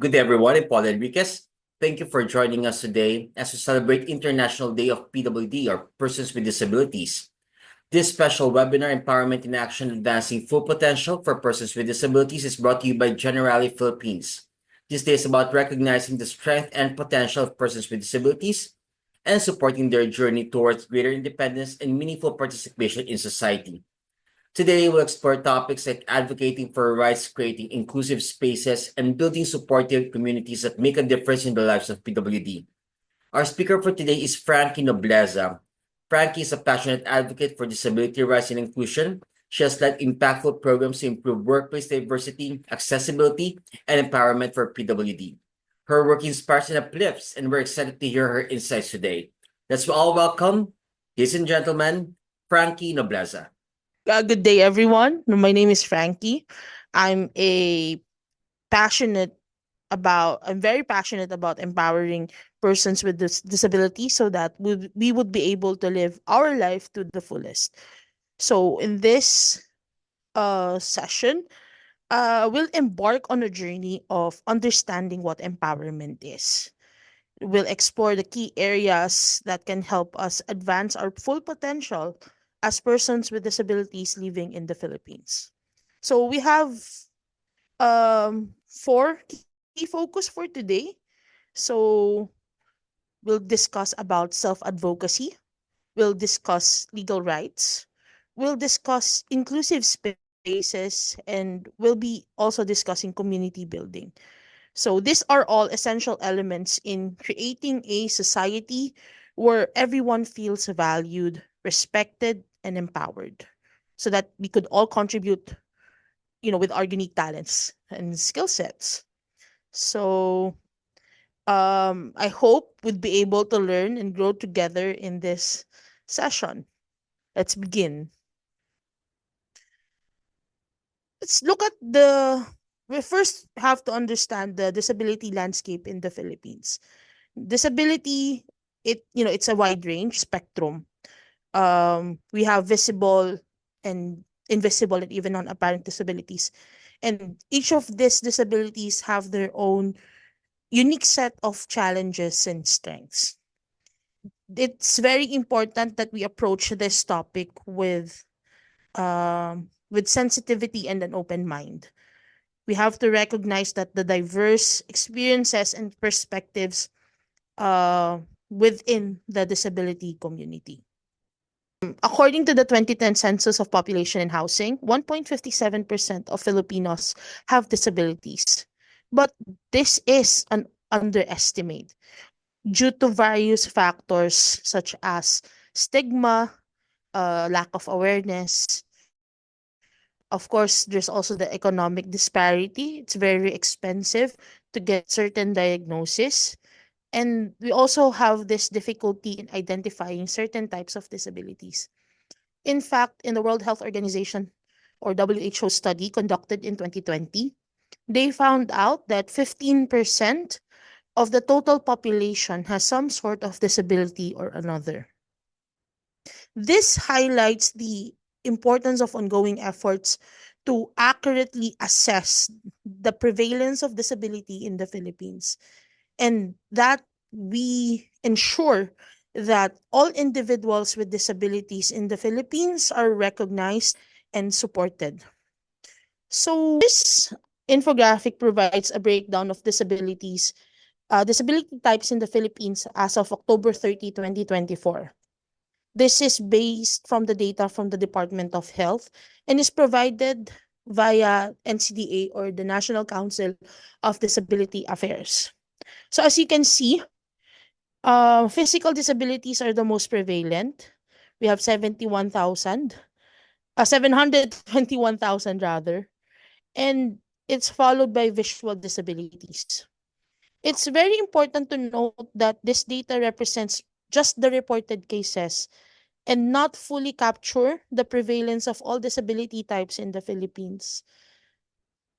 Good day, everyone. I'm Paul Enriquez. Thank you for joining us today as we celebrate International Day of PWD, or Persons with Disabilities. This special webinar, Empowerment in Action Advancing Full Potential for Persons with Disabilities, is brought to you by Generali Philippines. This day is about recognizing the strength and potential of persons with disabilities and supporting their journey towards greater independence and meaningful participation in society. Today, we'll explore topics like advocating for rights, creating inclusive spaces, and building supportive communities that make a difference in the lives of PWD. Our speaker for today is Frankie Nobleza. Frankie is a passionate advocate for disability rights and inclusion. She has led impactful programs to improve workplace diversity, accessibility, and empowerment for PWD. Her work inspires and uplifts, and we're excited to hear her insights today. Let's all welcome, ladies and gentlemen, Frankie Nobleza. Good day, everyone. My name is Frankie. I'm a passionate I'm very passionate about empowering persons with disabilities so that we would be able to live our life to the fullest. So in this session, we'll embark on a journey of understanding what empowerment is. We'll explore the key areas that can help us advance our full potential as persons with disabilities living in the Philippines. So we have four key focus for today. So we'll discuss about self-advocacy, we'll discuss legal rights, we'll discuss inclusive spaces, and we'll be also discussing community building. So these are all essential elements in creating a society where everyone feels valued, respected, and empowered so that we could all contribute, with our unique talents and skill sets. So I hope we'd be able to learn and grow together in this session. Let's begin. Let's look at we first have to understand the disability landscape in the Philippines. Disability, it's a wide range spectrum. We have visible and invisible and even non-apparent disabilities, and each of these disabilities have their own unique set of challenges and strengths. It's very important that we approach this topic with sensitivity and an open mind. We have to recognize that the diverse experiences and perspectives within the disability community. According to the 2010 Census of Population and Housing, 1.57% of Filipinos have disabilities. But this is an underestimate due to various factors such as stigma, lack of awareness. Of course, there's also the economic disparity. It's very expensive to get certain diagnosis. And we also have this difficulty in identifying certain types of disabilities. In fact, in the World Health Organization or WHO study conducted in 2020, they found out that 15% of the total population has some sort of disability or another. This highlights the importance of ongoing efforts to accurately assess the prevalence of disability in the Philippines, and that we ensure that all individuals with disabilities in the Philippines are recognized and supported. So this infographic provides a breakdown of disability types in the Philippines as of October 30, 2024. This is based from the data from the Department of Health and is provided via NCDA, or the National Council of Disability Affairs. So as you can see, physical disabilities are the most prevalent. We have 721,000 rather, and it's followed by visual disabilities. It's very important to note that this data represents just the reported cases and not fully capture the prevalence of all disability types in the Philippines.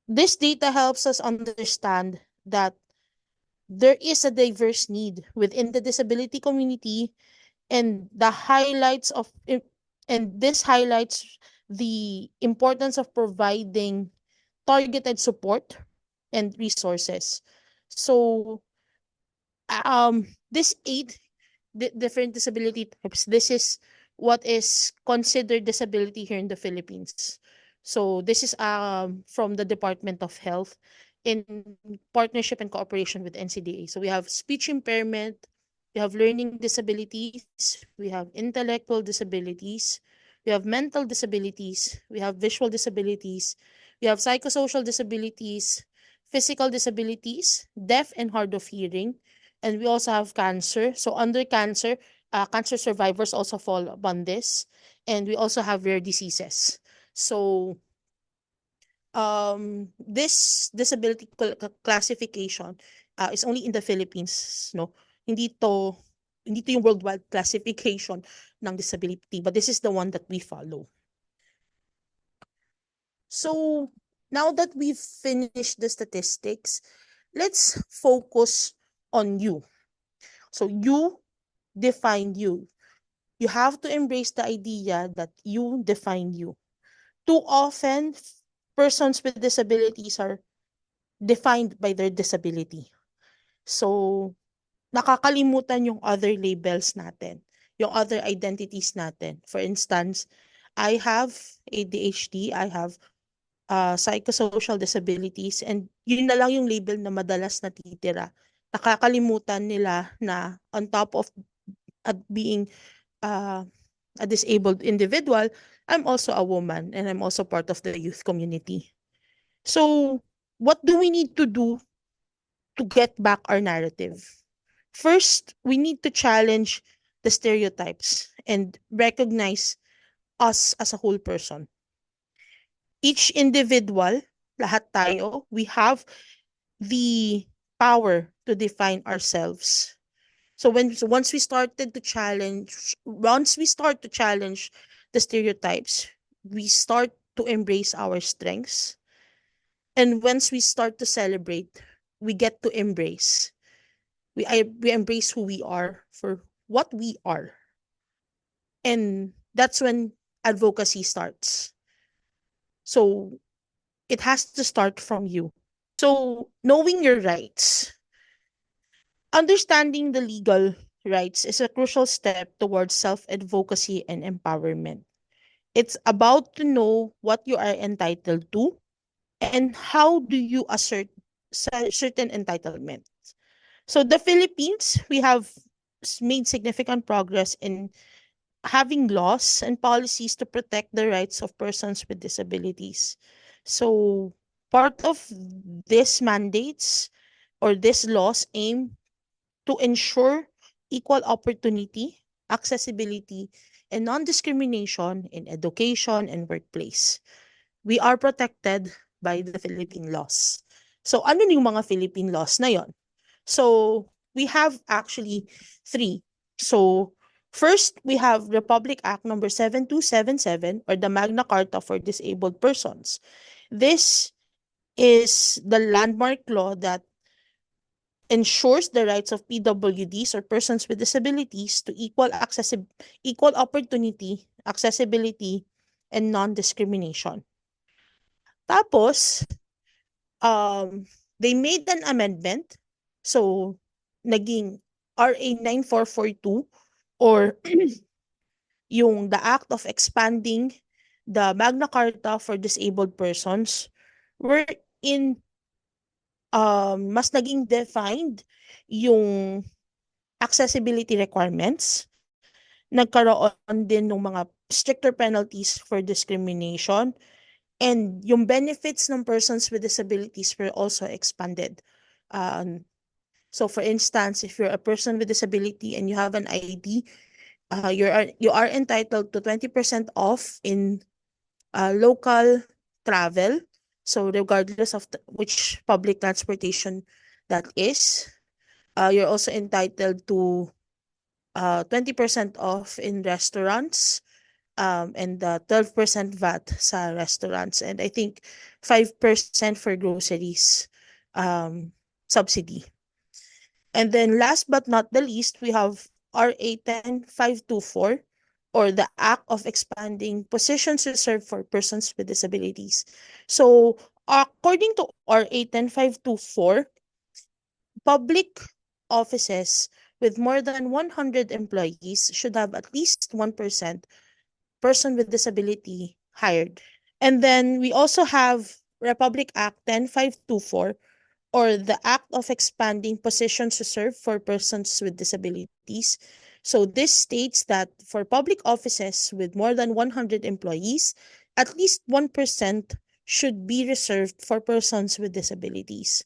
This data helps us understand that there is a diverse need within the disability community, and this highlights the importance of providing targeted support and resources So, this eight different disability types, this is what is considered disability here in the Philippines. So, this is from the Department of Health in partnership and cooperation with NCDA. So, we have speech impairment, we have learning disabilities, we have intellectual disabilities, we have mental disabilities, we have visual disabilities, we have psychosocial disabilities, physical disabilities, deaf and hard of hearing, and we also have cancer. So under cancer, cancer survivors also fall upon this, and we also have rare diseases. So this disability classification is only in the Philippines, no? Hindi to hindi to yung worldwide classification ng disability, but this is the one that we follow. So now that we've finished the statistics, let's focus on you. So you define you. You have to embrace the idea that you define you. Too often, persons with disabilities are defined by their disability. So, nakakalimutan yung other labels natin, yung other identities natin. For instance, I have ADHD, I have psychosocial disabilities, and yun na lang yung label na madalas natitira. Nakakalimutan nila na on top of being a disabled individual, I'm also a woman and I'm also part of the youth community. So, what do we need to do to get back our narrative? First, we need to challenge the stereotypes and recognize us as a whole person. Each individual, lahat tayo, we have the power to define ourselves. So once we start to challenge the stereotypes, we start to embrace our strengths. And once we start to celebrate, we get to embrace. We embrace who we are for what we are. And that's when advocacy starts. So it has to start from you. So knowing your rights. Understanding the legal rights is a crucial step towards self-advocacy and empowerment. It's about to know what you are entitled to and how do you assert certain entitlements. So the Philippines, we have made significant progress in having laws and policies to protect the rights of persons with disabilities. So part of these mandates or these laws aim to ensure equal opportunity, accessibility, and non-discrimination in education and workplace. We are protected by the Philippine laws. So ano yung mga Philippine laws na yon? So we have actually three. So first, we have Republic Act number 7277 or the Magna Carta for Disabled Persons. This is the landmark law that ensures the rights of PWDs or persons with disabilities to equal opportunity, accessibility, and non-discrimination. Tapos, they made an amendment. So, naging RA 9442 or yung the act of expanding the Magna Carta for Disabled Persons wherein mas naging defined yung accessibility requirements. Nagkaroon din ng mga stricter penalties for discrimination. And yung benefits ng persons with disabilities were also expanded. So for instance, if you're a person with disability and you have an ID, you are entitled to 20% off in local travel. So regardless of which public transportation that is, you're also entitled to 20% off in restaurants, and 12% VAT sa restaurants, and I think 5% for groceries subsidy. And then last but not the least, we have RA 10524 or the Act of Expanding Positions Reserved for Persons with Disabilities. So according to RA 10524, public offices with more than 100 employees should have at least 1% person with disability hired. And then we also have Republic Act 10524, or the Act of Expanding Positions Reserved for Persons with Disabilities. So this states that for public offices with more than 100 employees, at least 1% should be reserved for persons with disabilities.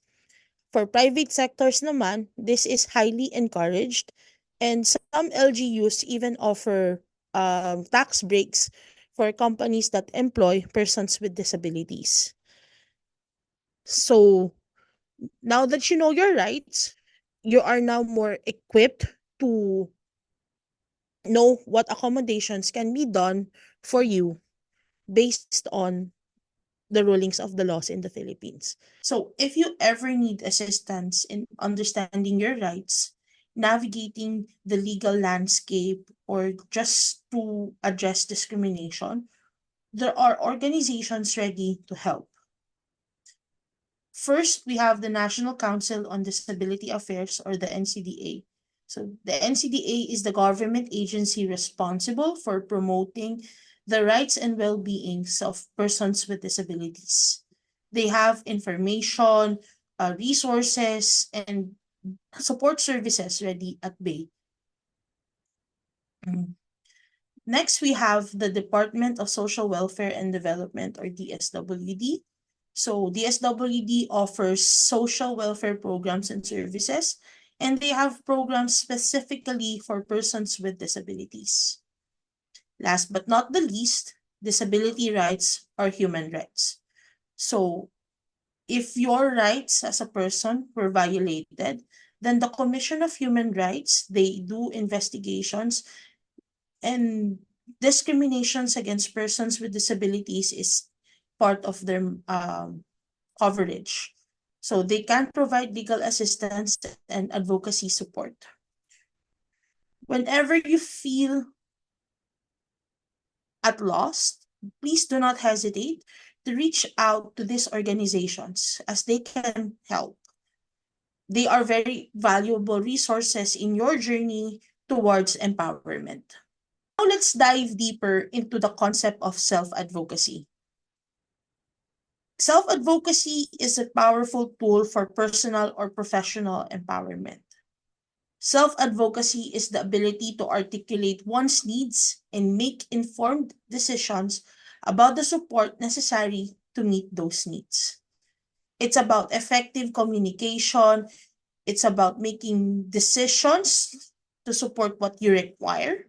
For private sectors naman, this is highly encouraged, and some LGUs even offer tax breaks for companies that employ persons with disabilities. So now that you know your rights, you are now more equipped to know what accommodations can be done for you based on the rulings of the laws in the Philippines. So, if you ever need assistance in understanding your rights, navigating the legal landscape, or just to address discrimination, there are organizations ready to help. First, we have the National Council on Disability Affairs, or the NCDA. So the NCDA is the government agency responsible for promoting the rights and well-beings of persons with disabilities. They have information, resources, and support services ready at bay. Next, we have the Department of Social Welfare and Development, or DSWD. So DSWD offers social welfare programs and services, and they have programs specifically for persons with disabilities. Last but not the least, disability rights are human rights. So if your rights as a person were violated, then the Commission of Human Rights, they do investigations, and discriminations against persons with disabilities is part of their coverage. So they can provide legal assistance and advocacy support. Whenever you feel at loss, please do not hesitate to reach out to these organizations, as they can help. They are very valuable resources in your journey towards empowerment. Now let's dive deeper into the concept of self-advocacy. Self-advocacy is a powerful tool for personal or professional empowerment. Self-advocacy is the ability to articulate one's needs and make informed decisions about the support necessary to meet those needs. It's about effective communication. It's about making decisions to support what you require,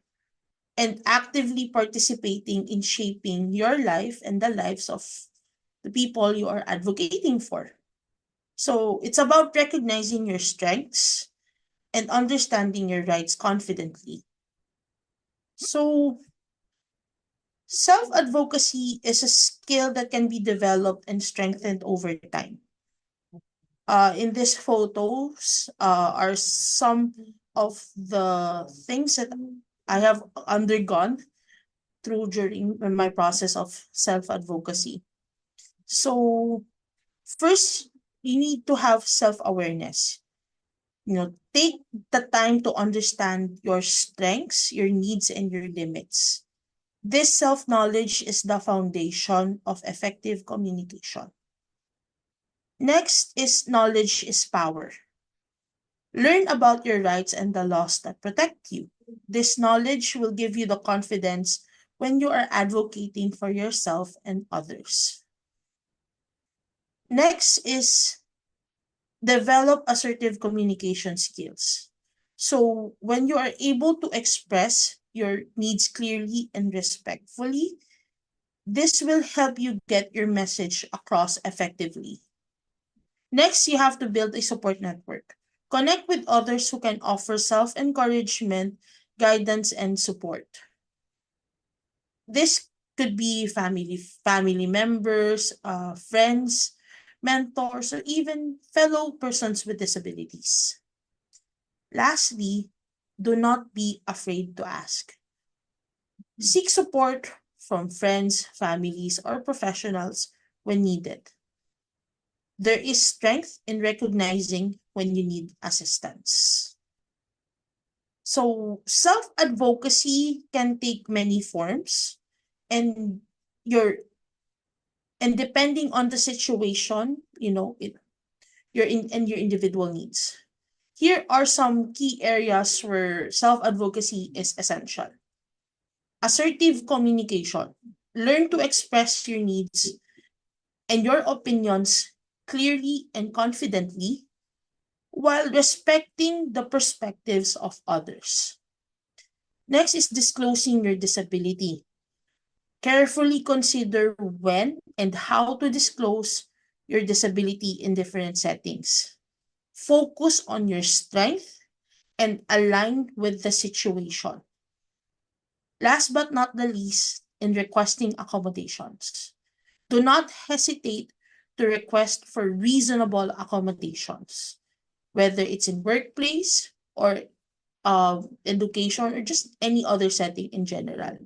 and actively participating in shaping your life and the lives of the people you are advocating for. So it's about recognizing your strengths and understanding your rights confidently. So self-advocacy is a skill that can be developed and strengthened over time. In these photos are some of the things that I have undergone through during my process of self-advocacy. So first, you need to have self-awareness. Take the time to understand your strengths, your needs, and your limits. This self-knowledge is the foundation of effective communication. Next is knowledge is power. Learn about your rights and the laws that protect you. This knowledge will give you the confidence when you are advocating for yourself and others. Next is develop assertive communication skills. So when you are able to express your needs clearly and respectfully, this will help you get your message across effectively. Next, you have to build a support network. Connect with others who can offer self-encouragement, guidance, and support. This could be family members, friends, mentors, or even fellow persons with disabilities. Lastly, do not be afraid to ask. Seek support from friends, families, or professionals when needed. There is strength in recognizing when you need assistance. So self-advocacy can take many forms, and your and depending on the situation, your individual needs. Here are some key areas where self-advocacy is essential. Assertive communication. Learn to express your needs and your opinions clearly and confidently while respecting the perspectives of others. Next is disclosing your disability. Carefully consider when and how to disclose your disability in different settings. Focus on your strength and align with the situation. Last but not the least, in requesting accommodations. Do not hesitate to request for reasonable accommodations, whether it's in workplace or education or just any other setting in general.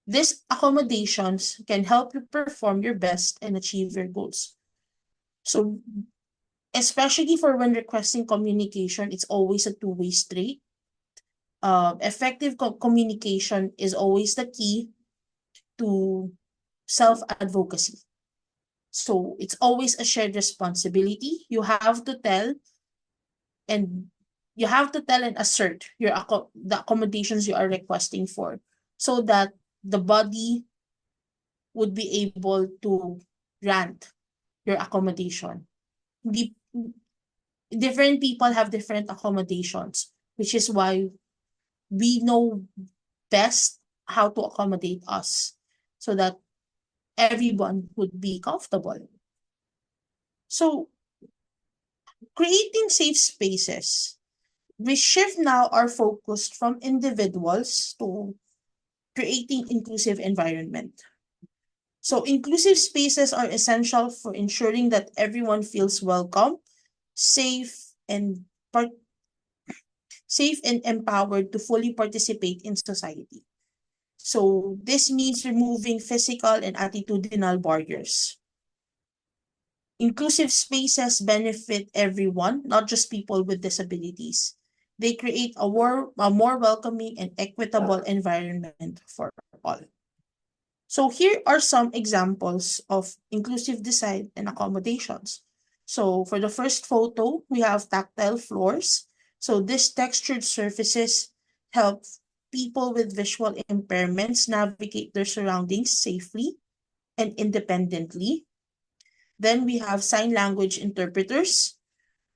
These accommodations can help you perform your best and achieve your goals. So, especially for when requesting communication, it's always a two-way street. Effective communication is always the key to self-advocacy. So it's always a shared responsibility. And you have to tell and assert the accommodations you are requesting for, so that the body would be able to grant your accommodation. Different people have different accommodations, which is why we know best how to accommodate us so that everyone would be comfortable. So, creating safe spaces. We shift now our focus from individuals to creating inclusive environment. So, inclusive spaces are essential for ensuring that everyone feels welcome, safe, and empowered to fully participate in society. So, this means removing physical and attitudinal barriers. Inclusive spaces benefit everyone, not just people with disabilities. They create a more welcoming and equitable environment for all. So here are some examples of inclusive design and accommodations. So for the first photo, we have tactile floors. So these textured surfaces help people with visual impairments navigate their surroundings safely and independently. Then we have sign language interpreters.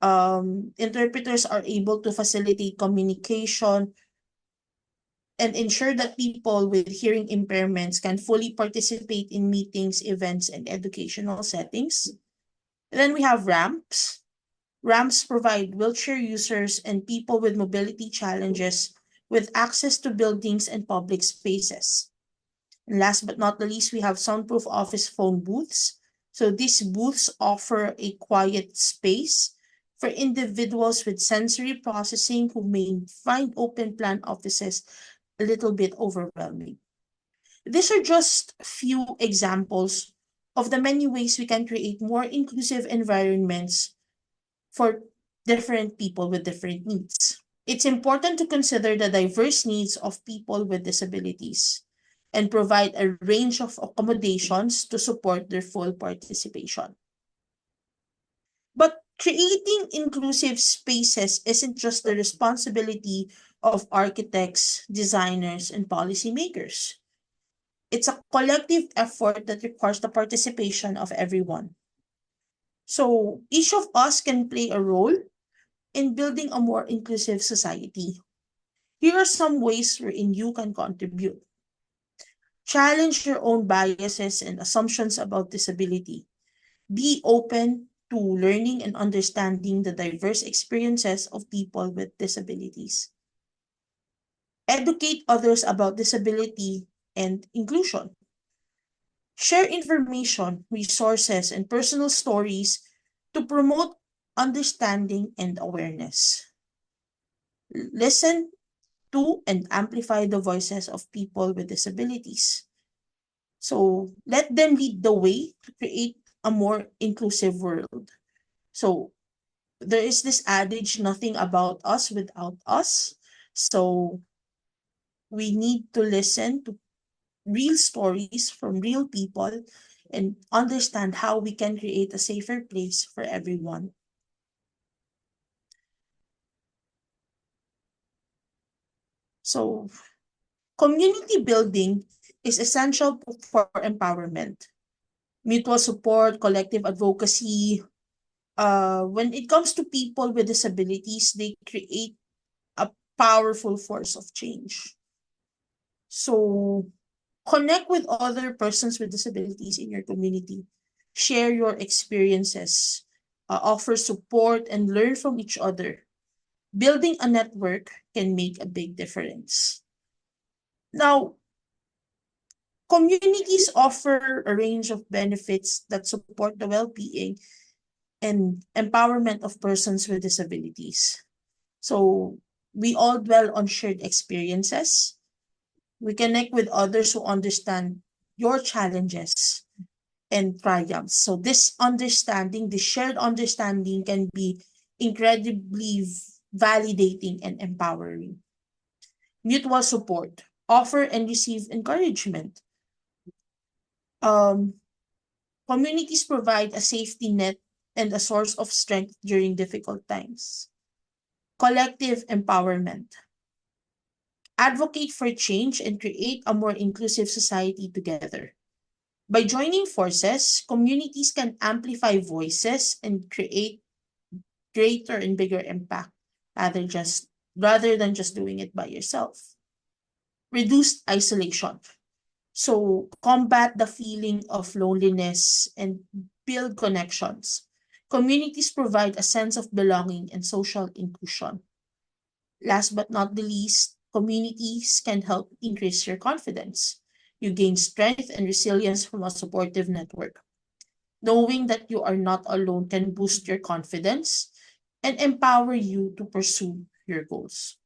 Interpreters are able to facilitate communication and ensure that people with hearing impairments can fully participate in meetings, events, and educational settings. And then we have ramps. Ramps provide wheelchair users and people with mobility challenges with access to buildings and public spaces. And last but not the least, we have soundproof office phone booths. So these booths offer a quiet space for individuals with sensory processing who may find open plan offices a little bit overwhelming. These are just few examples of the many ways we can create more inclusive environments for different people with different needs. It's important to consider the diverse needs of people with disabilities and provide a range of accommodations to support their full participation. But creating inclusive spaces isn't just the responsibility of architects, designers, and policymakers. It's a collective effort that requires the participation of everyone. So each of us can play a role in building a more inclusive society. Here are some ways wherein you can contribute. Challenge your own biases and assumptions about disability. Be open to learning and understanding the diverse experiences of people with disabilities. Educate others about disability and inclusion. Share information, resources, and personal stories to promote understanding and awareness. Listen to and amplify the voices of people with disabilities. So let them lead the way to create a more inclusive world. So there is this adage, nothing about us without us. So we need to listen to real stories from real people and understand how we can create a safer place for everyone. So community building is essential for empowerment. Mutual support, collective advocacy. When it comes to people with disabilities, they create a powerful force of change. So connect with other persons with disabilities in your community. Share your experiences, offer support, and learn from each other. Building a network can make a big difference. Now, communities offer a range of benefits that support the well-being and empowerment of persons with disabilities. So, we all dwell on shared experiences. We connect with others who understand your challenges and triumphs. So this understanding, this shared understanding can be incredibly validating and empowering. Mutual support, offer and receive encouragement. Um, Communities provide a safety net and a source of strength during difficult times. Collective empowerment. Advocate for change and create a more inclusive society together. By joining forces, communities can amplify voices and create greater and bigger impact rather than just doing it by yourself. Reduced isolation. So combat the feeling of loneliness and build connections. Communities provide a sense of belonging and social inclusion. Last but not the least, communities can help increase your confidence. You gain strength and resilience from a supportive network. Knowing that you are not alone can boost your confidence and empower you to pursue your goals.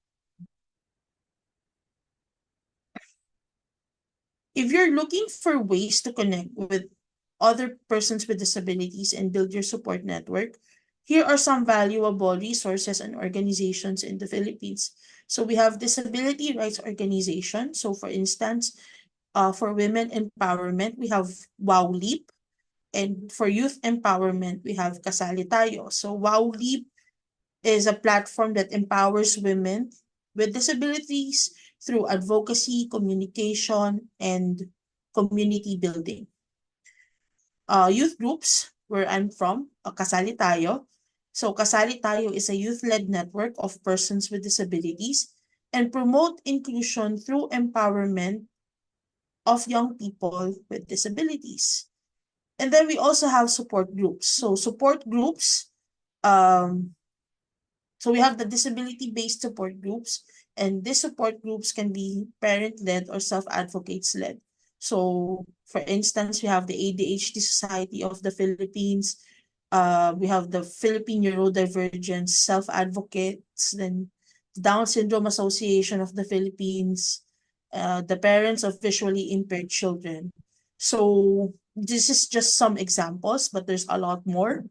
If you're looking for ways to connect with other persons with disabilities and build your support network, here are some valuable resources and organizations in the Philippines. So we have disability rights organization. So for instance, for women empowerment, we have Wow Leap. And for youth empowerment, we have Kasali Tayo. So Wow Leap is a platform that empowers women with disabilities through advocacy, communication, and community building. Youth groups, where I'm from, Kasali Tayo. So Kasali Tayo is a youth-led network of persons with disabilities and promote inclusion through empowerment of young people with disabilities. And then we also have support groups. So support groups, um, so we have the disability-based support groups, and these support groups can be parent-led or self-advocates-led. So, for instance, we have the ADHD Society of the Philippines. We have the Philippine Neurodivergence Self-Advocates, then the Down Syndrome Association of the Philippines, the Parents of Visually Impaired Children. So, this is just some examples, but there's a lot more.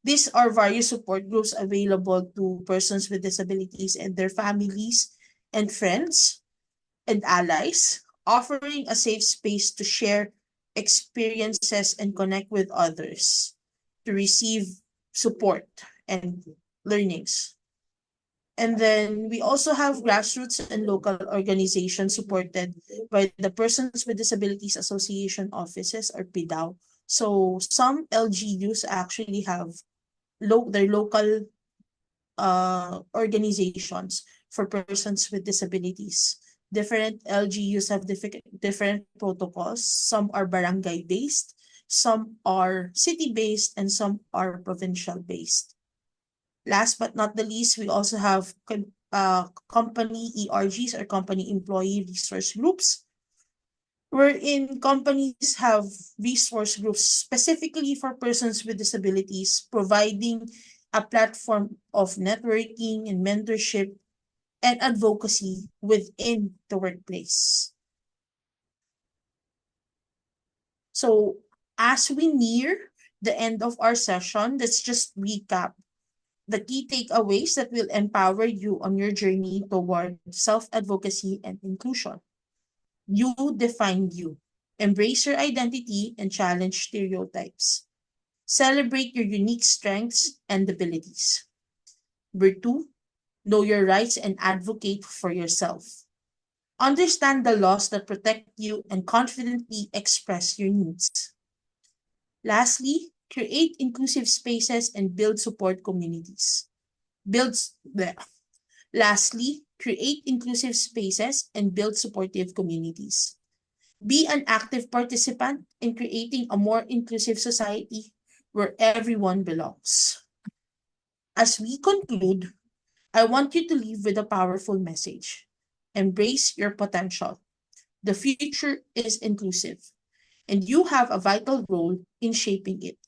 These are various support groups available to persons with disabilities and their families and friends and allies, offering a safe space to share experiences and connect with others, to receive support and learnings. And then we also have grassroots and local organizations supported by the Persons with Disabilities Association offices or PIDAO. So some LGUs actually have their local organizations for persons with disabilities. Different LGUs have different protocols. Some are barangay based, some are city based, and some are provincial based. Last but not the least, we also have company ERGs or company employee resource groups, wherein companies have resource groups specifically for persons with disabilities, providing a platform of networking and mentorship and advocacy within the workplace. So as we near the end of our session, let's just recap the key takeaways that will empower you on your journey toward self-advocacy and inclusion. You define you. Embrace your identity and challenge stereotypes. Celebrate your unique strengths and abilities. Number two, know your rights and advocate for yourself. Understand the laws that protect you and confidently express your needs. Lastly, create inclusive spaces and build support communities. Lastly, create inclusive spaces and build supportive communities. Be an active participant in creating a more inclusive society where everyone belongs. As we conclude, I want you to leave with a powerful message. Embrace your potential. The future is inclusive, and you have a vital role in shaping it.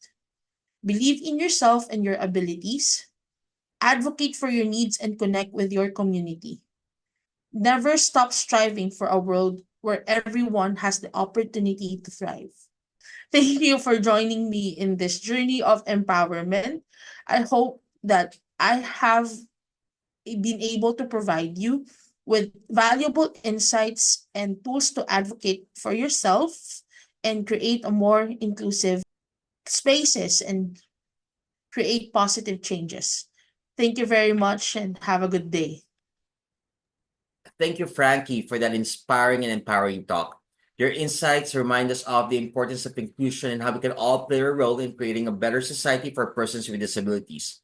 Believe in yourself and your abilities. Advocate for your needs and connect with your community. Never stop striving for a world where everyone has the opportunity to thrive. Thank you for joining me in this journey of empowerment. I hope that I have been able to provide you with valuable insights and tools to advocate for yourself and create a more inclusive spaces and create positive changes. Thank you very much and have a good day. Thank you, Frankie, for that inspiring and empowering talk. Your insights remind us of the importance of inclusion and how we can all play a role in creating a better society for persons with disabilities.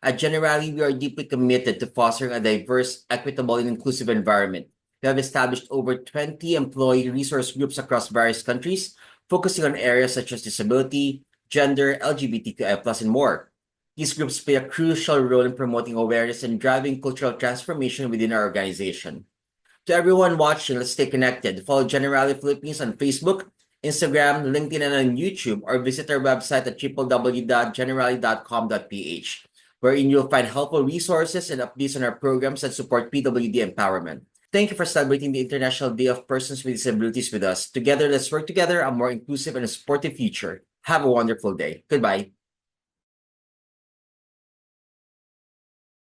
At Generali, we are deeply committed to fostering a diverse, equitable, and inclusive environment. We have established over 20 employee resource groups across various countries, focusing on areas such as disability, gender, LGBTQI+, and more. These groups play a crucial role in promoting awareness and driving cultural transformation within our organization. To everyone watching, let's stay connected. Follow Generali Philippines on Facebook, Instagram, LinkedIn, and on YouTube, or visit our website at www.generali.com.ph, wherein you'll find helpful resources and updates on our programs that support PWD empowerment. Thank you for celebrating the International Day of Persons with Disabilities with us. Together, let's work together on a more inclusive and supportive future. Have a wonderful day. Goodbye.